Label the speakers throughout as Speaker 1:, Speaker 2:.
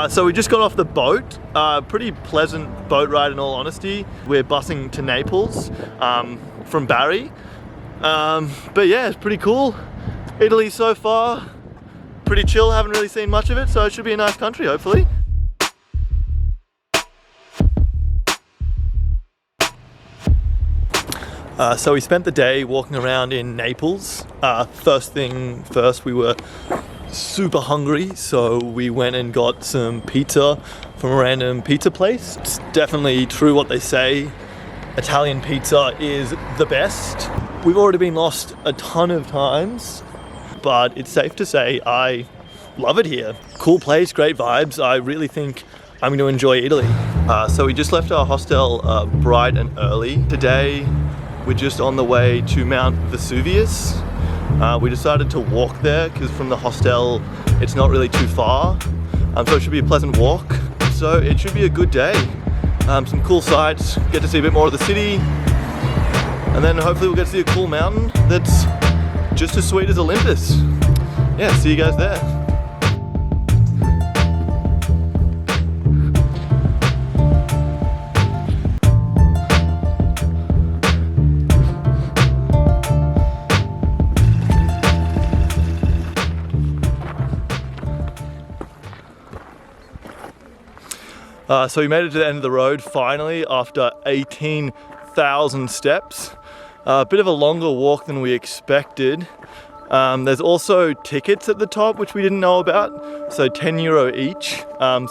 Speaker 1: So we just got off the boat. Pretty pleasant boat ride in all honesty. We're busing to Naples from Bari. But yeah, it's pretty cool. Italy so far, pretty chill, haven't really seen much of it, so it should be a nice country hopefully. So we spent the day walking around in Naples. First thing first, we were super hungry, so we went and got some pizza from a random pizza place. It's definitely true what they say, Italian pizza is the best. We've already been lost a ton of times, but it's safe to say I love it here. Cool place, great vibes. I really think I'm going to enjoy Italy. So we just left our hostel bright and early. Today we're just on the way to Mount Vesuvius. We decided to walk there because from the hostel it's not really too far, so it should be a pleasant walk. So it should be a good day. Some cool sights, get to see a bit more of the city, and then hopefully we'll get to see a cool mountain that's just as sweet as Olympus. Yeah, see you guys there. So we made it to the end of the road finally after 18,000 steps. A bit of a longer walk than we expected. There's also tickets at the top which we didn't know about, so €10 each.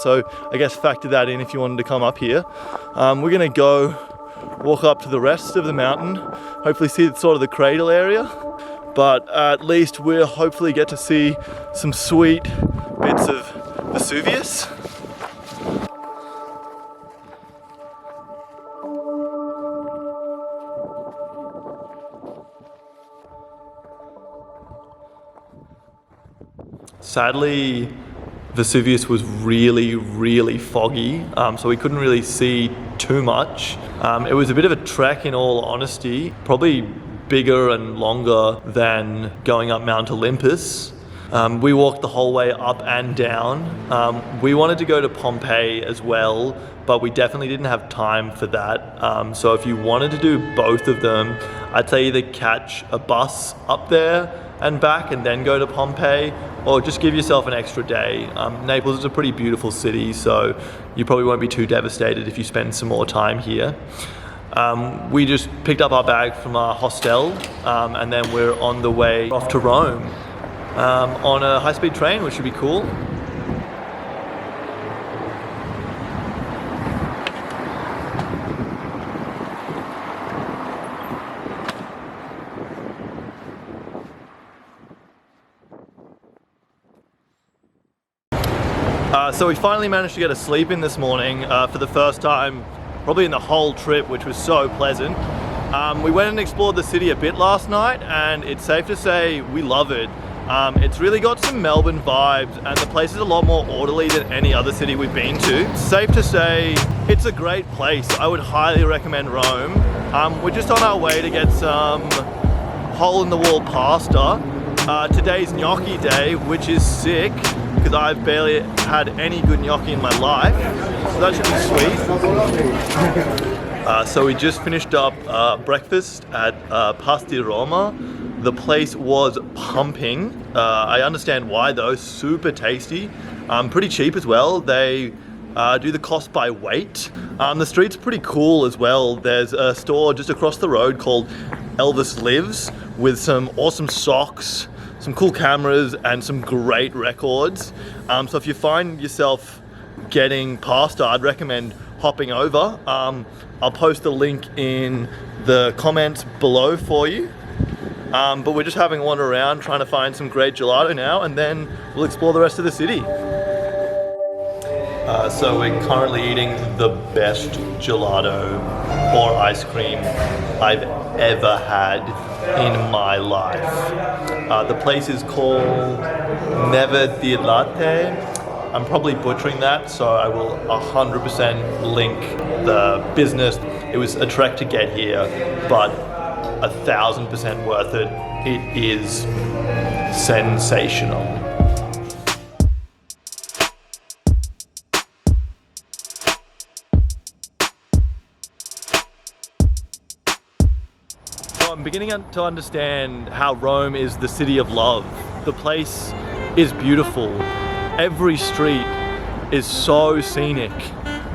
Speaker 1: So I guess factor that in if you wanted to come up here. We're gonna go walk up to the rest of the mountain, hopefully see sort of the cradle area, but at least we'll hopefully get to see some sweet bits of Vesuvius. Sadly, Vesuvius was really foggy, so we couldn't really see too much. It was a bit of a trek in all honesty, probably bigger and longer than going up Mount Olympus. We walked the whole way up and down. We wanted to go to Pompeii as well, but we definitely didn't have time for that. So if you wanted to do both of them, I'd say either catch a bus up there and back and then go to Pompeii, or just give yourself an extra day. Naples is a pretty beautiful city, so you probably won't be too devastated if you spend some more time here. We just picked up our bag from our hostel, and then we're on the way off to Rome on a high-speed train, which should be cool. So we finally managed to get a sleep in this morning for the first time probably in the whole trip, which was so pleasant. We went and explored the city a bit last night, and it's safe to say we love it. It's really got some Melbourne vibes, and the place is a lot more orderly than any other city we've been to. Safe to say it's a great place. I would highly recommend Rome. We're just on our way to get some hole-in-the-wall pasta. Today's gnocchi day, which is sick because I've barely had any good gnocchi in my life, so that should be sweet. So we just finished up breakfast at Pasti Roma. The place was pumping. I understand why though, super tasty. Pretty cheap as well. They do the cost by weight. The street's pretty cool as well. There's a store just across the road called Elvis Lives with some awesome socks, some cool cameras, and some great records. So if you find yourself getting pasta, I'd recommend hopping over. I'll post a link in the comments below for you. But we're just having a wander around trying to find some great gelato now, and then we'll explore the rest of the city. So we're currently eating the best gelato or ice cream I've ever had in my life. The place is called Neve di Latte. I'm probably butchering that, so I will 100% link the business. It was a trek to get here, but 1000% worth it. It is sensational. So I'm beginning to understand how Rome is the city of love. The place is beautiful. Every street is so scenic.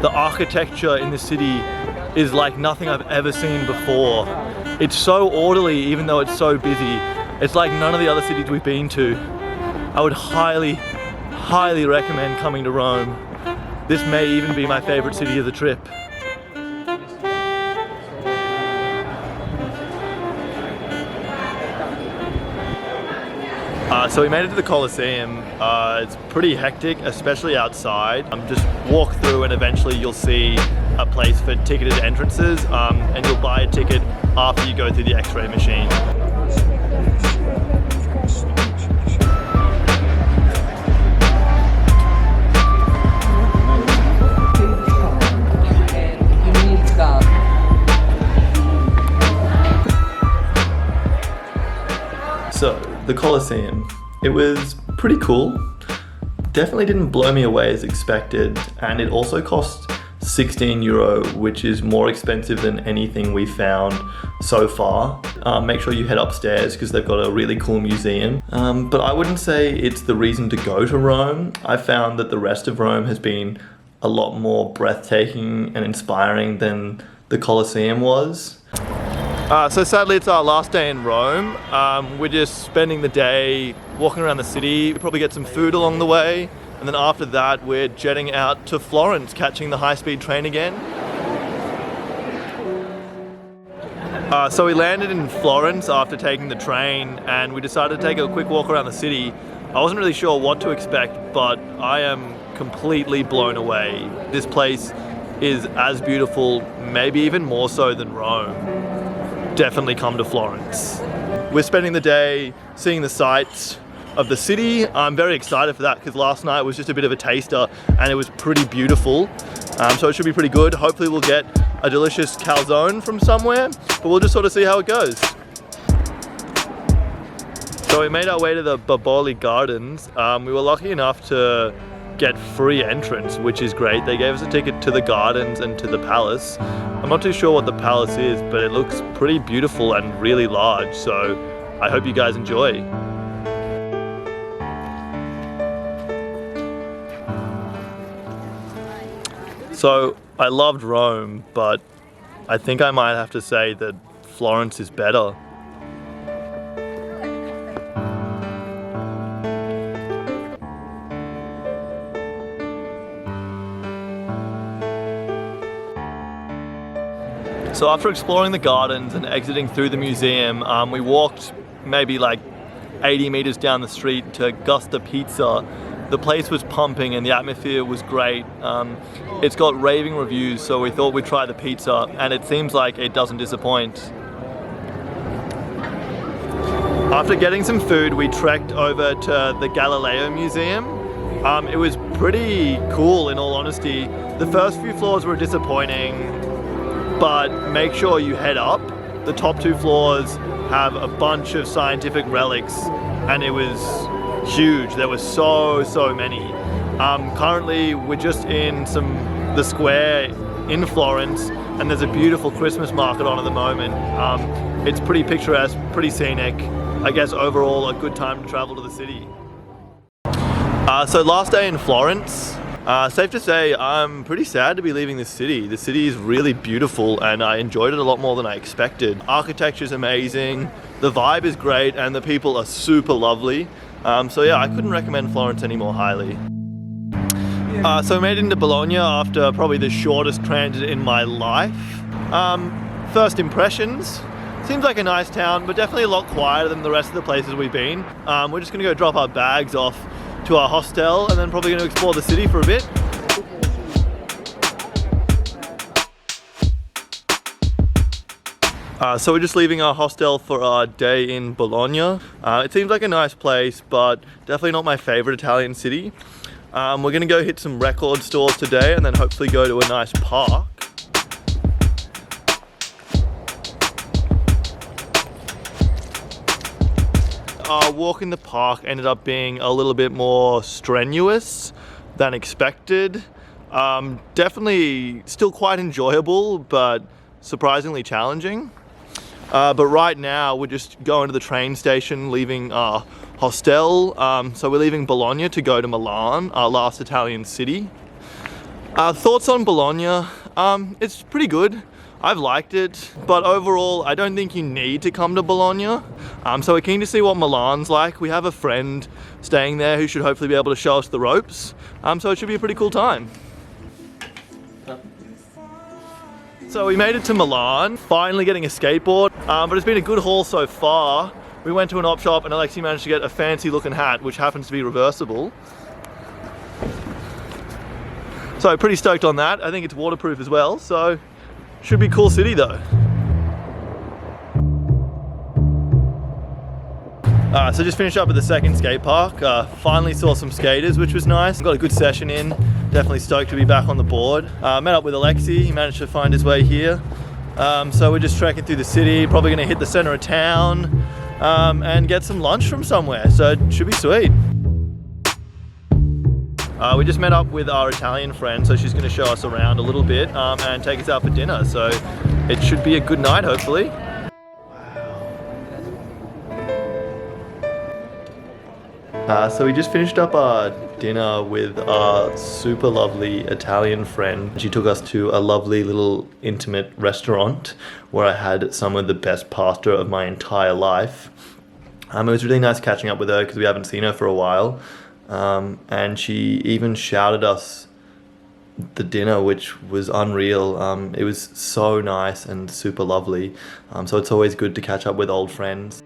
Speaker 1: The architecture in the city is like nothing I've ever seen before. It's so orderly even though it's so busy. It's like none of the other cities we've been to. I would highly recommend coming to Rome. This may even be my favorite city of the trip. So we made it to the Colosseum. It's pretty hectic, especially outside. Just walk through and eventually you'll see a place for ticketed entrances, and you'll buy a ticket after you go through the X-ray machine. So, the Colosseum. It was pretty cool. Definitely didn't blow me away as expected, and it also cost €16, which is more expensive than anything we found so far. Make sure you head upstairs because they've got a really cool museum. But I wouldn't say it's the reason to go to Rome. I found that the rest of Rome has been a lot more breathtaking and inspiring than the Colosseum was. So sadly it's our last day in Rome. We're just spending the day walking around the city. We'll probably get some food along the way, and then after that we're jetting out to Florence, catching the high-speed train again. So we landed in Florence after taking the train, and we decided to take a quick walk around the city. I wasn't really sure what to expect, but I am completely blown away. This place is as beautiful, maybe even more so than Rome. Definitely come to Florence. We're spending the day seeing the sights of the city. I'm very excited for that because last night was just a bit of a taster and it was pretty beautiful. So it should be pretty good. Hopefully we'll get a delicious calzone from somewhere, but we'll just sort of see how it goes. So we made our way to the Boboli Gardens. We were lucky enough to get free entrance, which is great. They gave us a ticket to the gardens and to the palace. I'm not too sure what the palace is, but it looks pretty beautiful and really large, so I hope you guys enjoy. So I loved Rome, but I think I might have to say that Florence is better. So after exploring the gardens and exiting through the museum, we walked maybe like 80 meters down the street to Gusta Pizza. The place was pumping and the atmosphere was great. It's got raving reviews, so we thought we'd try the pizza, and it seems like it doesn't disappoint. After getting some food, we trekked over to the Galileo Museum. It was pretty cool, in all honesty. The first few floors were disappointing, but make sure you head up. The top 2 floors have a bunch of scientific relics, and it was huge. There were so many. Currently we're just in the square in Florence, and there's a beautiful Christmas market on at the moment. It's pretty picturesque, pretty scenic. I guess overall a good time to travel to the city. So last day in Florence. Safe to say I'm pretty sad to be leaving this city. The city is really beautiful and I enjoyed it a lot more than I expected. Architecture is amazing, the vibe is great, and the people are super lovely. So yeah, I couldn't recommend Florence any more highly. So we made it into Bologna after probably the shortest transit in my life. First impressions, seems like a nice town, but definitely a lot quieter than the rest of the places we've been. We're just gonna go drop our bags off to our hostel and then probably gonna explore the city for a bit. So we're just leaving our hostel for our day in Bologna. It seems like a nice place, but definitely not my favorite Italian city. We're gonna go hit some record stores today and then hopefully go to a nice park. Our walk in the park ended up being a little bit more strenuous than expected. Definitely still quite enjoyable, but surprisingly challenging. But right now we're just going to the train station, leaving our hostel. So we're leaving Bologna to go to Milan, our last Italian city. Thoughts on Bologna? It's pretty good. I've liked it, but overall I don't think you need to come to Bologna. So we're keen to see what Milan's like. We have a friend staying there who should hopefully be able to show us the ropes. So it should be a pretty cool time. So we made it to Milan, finally getting a skateboard, but it's been a good haul so far. We went to an op shop and Alexi managed to get a fancy looking hat, which happens to be reversible. So pretty stoked on that. I think it's waterproof as well, so should be a cool city though. So just finished up at the second skate park. Finally saw some skaters, which was nice. Got a good session in. Definitely stoked to be back on the board. Met up with Alexi. He managed to find his way here. So we're just trekking through the city. Probably going to hit the center of town and get some lunch from somewhere. So it should be sweet. We just met up with our Italian friend, so she's going to show us around a little bit and take us out for dinner. So it should be a good night, hopefully. So we just finished up our dinner with our super lovely Italian friend. She took us to a lovely little intimate restaurant where I had some of the best pasta of my entire life. It was really nice catching up with her because we haven't seen her for a while. And she even shouted us the dinner, which was unreal. It was so nice and super lovely. So it's always good to catch up with old friends.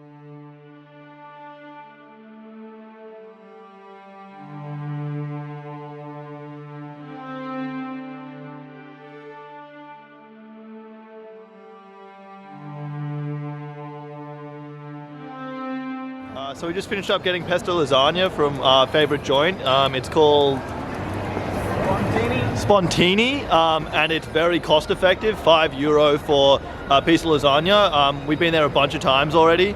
Speaker 1: So we just finished up getting pesto lasagna from our favorite joint. It's called Spontini, and it's very cost effective, €5 for a piece of lasagna. We've been there a bunch of times already.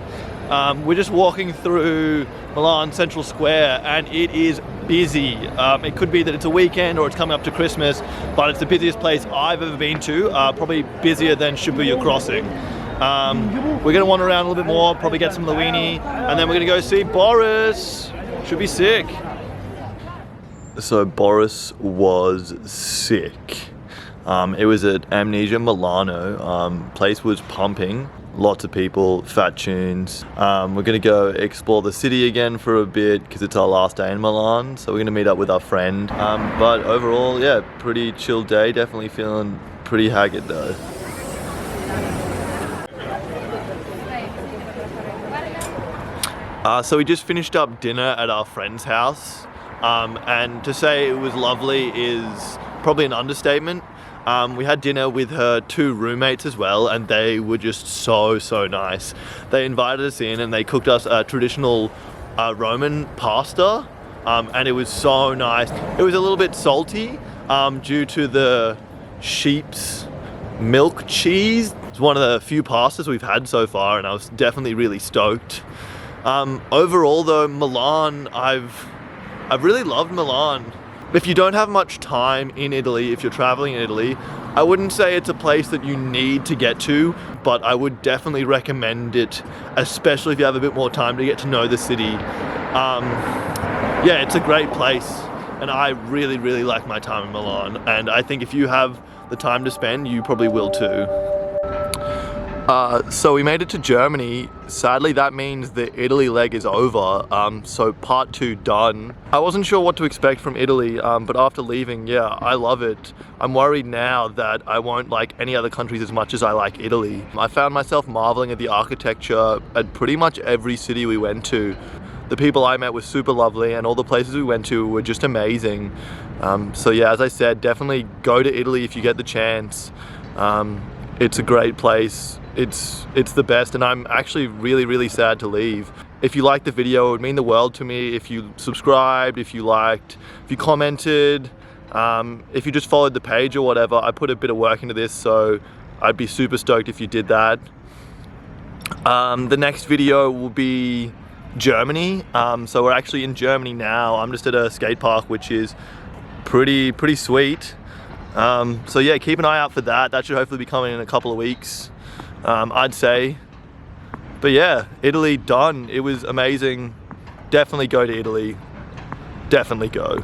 Speaker 1: We're just walking through Milan Central Square and it is busy. It could be that it's a weekend or it's coming up to Christmas, but it's the busiest place I've ever been to, probably busier than Shibuya Crossing. We're going to wander around a little bit more, probably get some Luini, and then we're going to go see Boris. Should be sick. So Boris was sick. It was at Amnesia Milano. Place was pumping. Lots of people, fat tunes. We're going to go explore the city again for a bit because it's our last day in Milan. So we're going to meet up with our friend. But overall, yeah, pretty chill day. Definitely feeling pretty haggard though. So we just finished up dinner at our friend's house, and to say it was lovely is probably an understatement. We had dinner with her two roommates as well, and they were just so nice. They invited us in and they cooked us a traditional Roman pasta, and it was so nice. It was a little bit salty due to the sheep's milk cheese. It's one of the few pastas we've had so far, and I was definitely really stoked. Overall though, Milan, I've really loved Milan. If you don't have much time in Italy, if you're traveling in Italy, I wouldn't say it's a place that you need to get to, but I would definitely recommend it, especially if you have a bit more time to get to know the city. Yeah, it's a great place, and I really like my time in Milan, and I think if you have the time to spend, you probably will too. So we made it to Germany. Sadly, that means the Italy leg is over, so part 2 done. I wasn't sure what to expect from Italy, but after leaving, yeah, I love it. I'm worried now that I won't like any other countries as much as I like Italy. I found myself marveling at the architecture at pretty much every city we went to. The people I met were super lovely, and all the places we went to were just amazing. So yeah, as I said, definitely go to Italy if you get the chance. It's a great place. It's the best, and I'm actually really sad to leave. If you liked the video, it would mean the world to me if you subscribed, if you liked, if you commented, if you just followed the page or whatever. I put a bit of work into this, so I'd be super stoked if you did that. The next video will be Germany. So we're actually in Germany now. I'm just at a skate park, which is pretty sweet. So yeah, keep an eye out for that. That should hopefully be coming in a couple of weeks. I'd say. But yeah, Italy done. It was amazing. Definitely go to Italy. Definitely go.